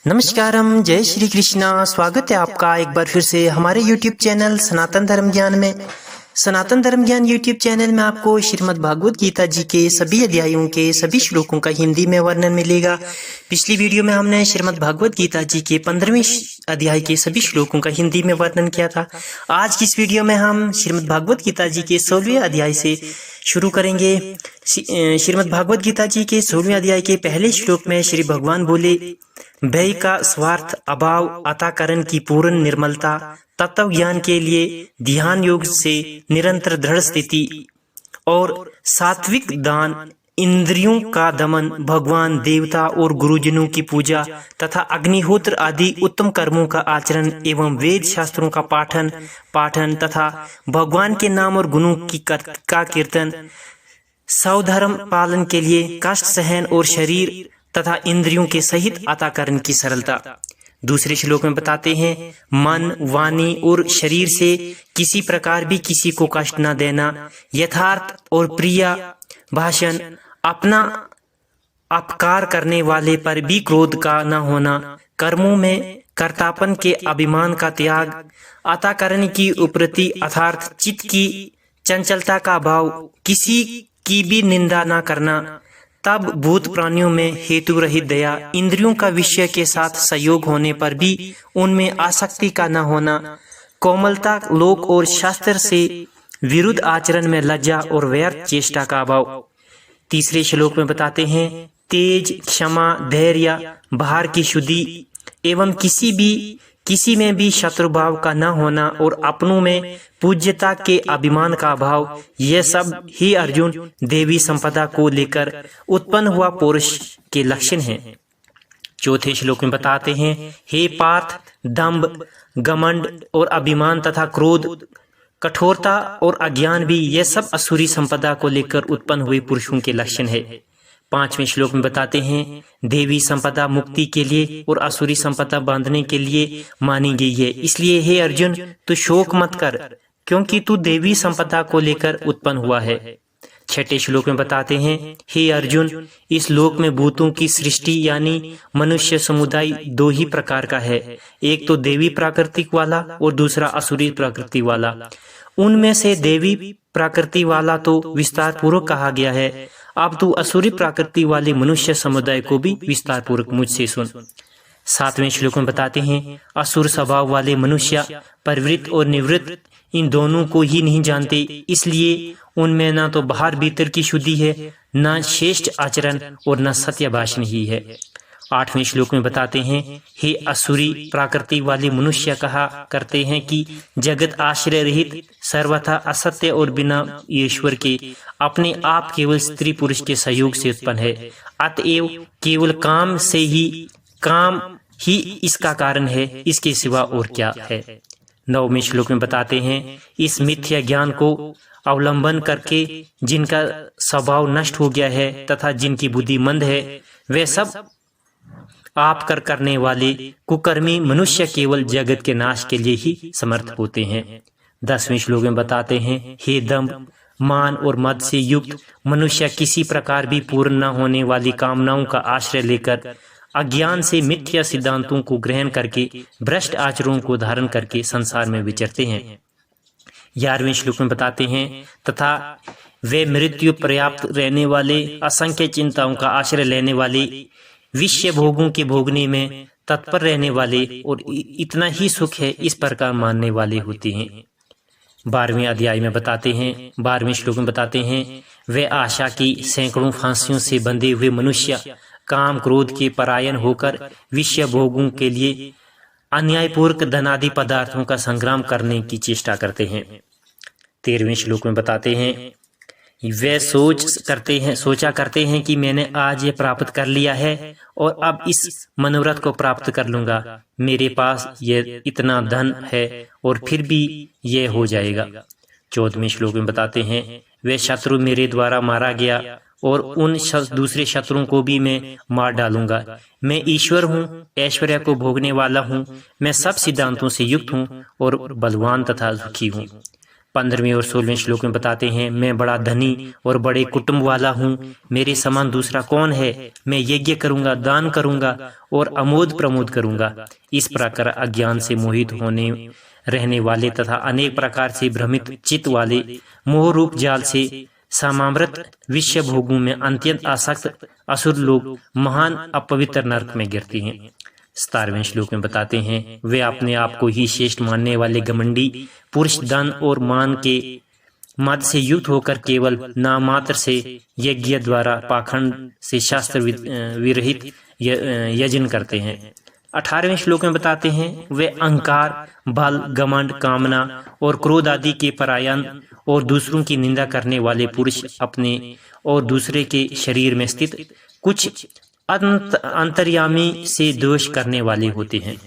नमस्कारम, जय श्री कृष्णा। स्वागत है आपका एक बार फिर से हमारे YouTube चैनल सनातन धर्म ज्ञान में। सनातन धर्म ज्ञान YouTube चैनल में आपको श्रीमद् भागवत गीता जी के सभी अध्यायों के सभी श्लोकों का हिंदी में वर्णन मिलेगा। पिछली वीडियो में हमने श्रीमद् भागवत गीता जी के 15वें अध्याय के सभी श्लोकों का हिंदी में वर्णन किया था। आज की इस वीडियो में हम श्रीमद् भागवत गीता जी के 16वें अध्याय से शुरू करेंगे। श्रीमद् भागवत गीता जी के 16वें अध्याय के पहले श्लोक में श्री भगवान बोले, भय का स्वार्थ अभाव, अताकरण की पूर्ण निर्मलता, तत्व ज्ञान के लिए ध्यान योग से निरंतर दृढ़ स्थिति और सात्विक दान, इंद्रियों का दमन, भगवान देवता और गुरुजनों की पूजा तथा अग्निहोत्र आदि उत्तम कर्मों का आचरण एवं वेद शास्त्रों का पाठन तथा भगवान के नाम और गुणों का कीर्तन, स्वधर्म पालन के लिए कष्ट सहन और शरीर तथा इंद्रियों के सहित अताकरण की सरलता। दूसरे श्लोक में बताते हैं, मन, वाणी और शरीर से किसी प्रकार भी किसी को कष्ट न देना, यथार्थ और प्रिय भाषण, अपना अपकार करने वाले पर भी क्रोध का न होना, कर्मों में कर्तापन के अभिमान का त्याग, अताकरण की उपरति अर्थात चित्त की चंचलता का भाव, किसी की भी निंदा न करना, तब भूत प्राणियों में हेतु रहित दया, इंद्रियों का विषय के साथ सहयोग होने पर भी उनमें आसक्ति का न होना, कोमलता, लोक और शास्त्र से विरुद्ध आचरण में लज्जा और व्यर्थ चेष्टा का अभाव। तीसरे श्लोक में बताते हैं, तेज, क्षमा, धैर्य, बाहर की शुद्धि एवं किसी में भी शत्रुभाव का न होना और अपनों में पूज्यता के अभिमान का अभाव, यह सब ही अर्जुन देवी संपदा को लेकर उत्पन्न हुआ पुरुष के लक्षण हैं। चौथे श्लोक में बताते हैं, हे पार्थ, दंभ, घमंड और अभिमान तथा क्रोध, कठोरता और अज्ञान भी यह सब असुरी संपदा को लेकर उत्पन्न हुए पुरुषों के लक्षण है। पांचवें श्लोक में बताते हैं, देवी संपदा मुक्ति के लिए और असुरी संपदा बांधने के लिए मानी गई है, इसलिए हे अर्जुन तू शोक मत कर, क्योंकि तू देवी संपदा को लेकर उत्पन्न हुआ है। छठे श्लोक में बताते हैं, हे अर्जुन, इस लोक में भूतों की सृष्टि यानी मनुष्य समुदाय दो ही प्रकार का है, एक तो देवी प्राकृतिक वाला और दूसरा असुरी प्रकृति वाला। उनमें से देवी प्रकृति वाला तो विस्तार पूर्वक कहा गया है, अब तू असुरी प्रकृति वाले मनुष्य समुदाय को भी विस्तार पूर्वक मुझसे सुन। सातवें श्लोक में बताते हैं, असुर स्वभाव वाले मनुष्य प्रवृत्त और निवृत्त इन दोनों को ही नहीं जानते, इसलिए उनमें न तो बाहर भीतर की शुद्धि है, न श्रेष्ठ आचरण और न सत्य भाषण ही है। आठवें श्लोक में बताते हैं, हे असुरी प्रकृति वाले मनुष्य कहा करते हैं कि जगत आश्रय रहित, सर्वथा असत्य और बिना ईश्वर के अपने आप केवल स्त्री पुरुष के सहयोग से उत्पन्न है, अतएव केवल काम ही इसका कारण है, इसके सिवा और क्या है। नौवें श्लोक में बताते हैं, इस मिथ्या ज्ञान को अवलंबन करके जिनका स्वभाव नष्ट हो गया है तथा जिनकी बुद्धि मंद है, वे सब आप करने वाले कुकर्मी मनुष्य केवल जगत के नाश के लिए ही समर्थ होते हैं। 10वें श्लोक में बताते हैं, हे दंभ, मान और मद से युक्त मनुष्य किसी प्रकार भी पूर्ण न होने वाली कामनाओं का आश्रय लेकर अज्ञान से मिथ्या सिद्धांतों को ग्रहण करके भ्रष्ट आचरणों को धारण करके संसार में विचरते हैं। 11वें श्लोक में बताते हैं, तथा वे मृत्यु पर्याप्त रहने वाले, असंख्य चिंताओं का आश्रय लेने वाले, विषय भोगों के भोगने में तत्पर रहने वाले और इतना ही सुख है इस प्रकार मानने वाले होते हैं। 12वें अध्याय में बताते हैं, 12वें श्लोक में बताते हैं, वे आशा की सैकड़ों फांसियों से बंधे हुए मनुष्य काम क्रोध के परायण होकर विषय भोगों के लिए अन्यायपूर्वक धनादि पदार्थों का संग्राम करने की चेष्टा करते हैं। 13वें श्लोक में बताते हैं, वे सोचा करते हैं कि मैंने आज ये प्राप्त कर लिया है और अब इस मनोरथ को प्राप्त कर लूंगा, मेरे पास ये इतना धन है और फिर भी ये हो जाएगा। 14वें श्लोक में बताते हैं, वे शत्रु मेरे द्वारा मारा गया और उन दूसरे शत्रुओं को भी मैं मार डालूंगा। मैं ईश्वर हूँ, ऐश्वर्य को भोगने वाला हूँ, मैं सब सिद्धांतों से युक्त हूँ और बलवान तथा सुखी हूँ। 15वें और 16वें श्लोक में बताते हैं, मैं बड़ा धनी और बड़े कुटुंब वाला हूँ, मेरे समान दूसरा कौन है। मैं यज्ञ करूँगा, दान करूँगा और अमोद प्रमोद करूँगा। इस प्रकार अज्ञान से मोहित होने रहने वाले तथा अनेक प्रकार से भ्रमित चित्त वाले मोह रूप जाल से समामृत विषय भोगों में अत्यंत आसक्त असुर लोग महान अपवित्र नरक में गिरते हैं। 17वें श्लोक में बताते हैं, वे अपने आप को ही श्रेष्ठ मानने वाले घमंडी पुरुष धन और मान के मद से युक्त होकर केवल नाम मात्र से यज्ञ द्वारा पाखंड से शास्त्र विरहित यजन करते हैं। 18वें श्लोक में बताते हैं, वे अहंकार, बल, घमंड, कामना और क्रोध आदि के परायण और दूसरों की निंदा करने वाले पुरुष अपने और दूसरे के शरीर में स्थित कुछ अंतर्यामी से दोष करने वाले होते हैं।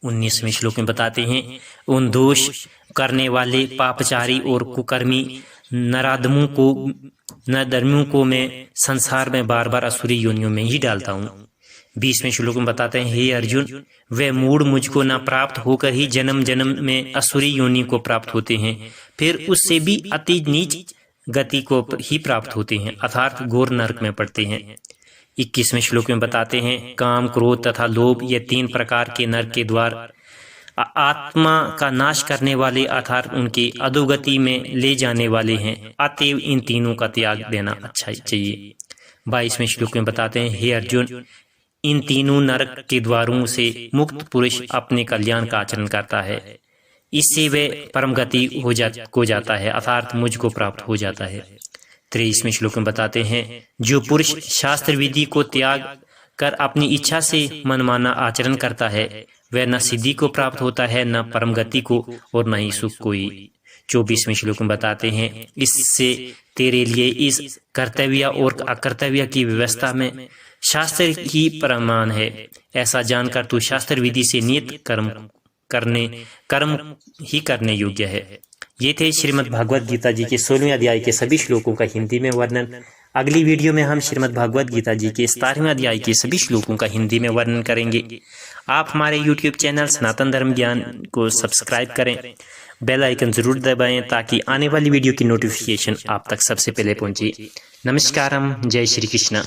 19वें श्लोक में बताते हैं, उन दोष करने वाले पापचारी और कुकर्मी नराधमों को मैं संसार में बार बार असुरी योनियों में ही डालता हूँ। 20वें श्लोक में बताते हैं, हे अर्जुन, वे मूढ़ मुझको न प्राप्त होकर ही जन्म जन्म में असुरी योनि को प्राप्त होते हैं, फिर उससे भी अति नीच गति को ही प्राप्त होते हैं, अर्थात घोर नरक में पड़ते हैं। 21वें श्लोक में बताते हैं, काम, क्रोध तथा लोभ ये 3 प्रकार के नरक के द्वार आत्मा का नाश करने वाले अर्थात उनकी अधोगति में ले जाने वाले हैं, अतएव इन तीनों का त्याग देना अच्छा चाहिए। 22वें श्लोक में बताते हैं, हे अर्जुन, इन तीनों नरक के द्वारों से मुक्त पुरुष अपने कल्याण का आचरण करता है, इससे वे परम गति हो जाता है, अर्थात मुझको प्राप्त हो जाता है। 23वें श्लोक में बताते हैं, जो पुरुष शास्त्र विधि को त्याग कर अपनी इच्छा से मनमाना आचरण करता है, वह न सिद्धि को प्राप्त होता है, न परम गति को और न ही सुख कोई। 24वें श्लोक में बताते हैं, इससे तेरे लिए इस कर्तव्य और अकर्तव्य की व्यवस्था में शास्त्र ही प्रमाण है। ऐसा जानकर तू शास्त्र विधि से नियत कर्म ही करने योग्य है। ये थे श्रीमद् भागवत गीता जी के 16वें अध्याय के सभी श्लोकों का हिंदी में वर्णन। अगली वीडियो में हम श्रीमद् भागवत गीता जी के 17वें अध्याय के सभी श्लोकों का हिंदी में वर्णन करेंगे। आप हमारे YouTube चैनल सनातन धर्म ज्ञान को सब्सक्राइब करें, बेल आइकन जरूर दबाएं ताकि आने वाली वीडियो की नोटिफिकेशन आप तक सबसे पहले पहुंचे। नमस्कारम, जय श्री कृष्ण।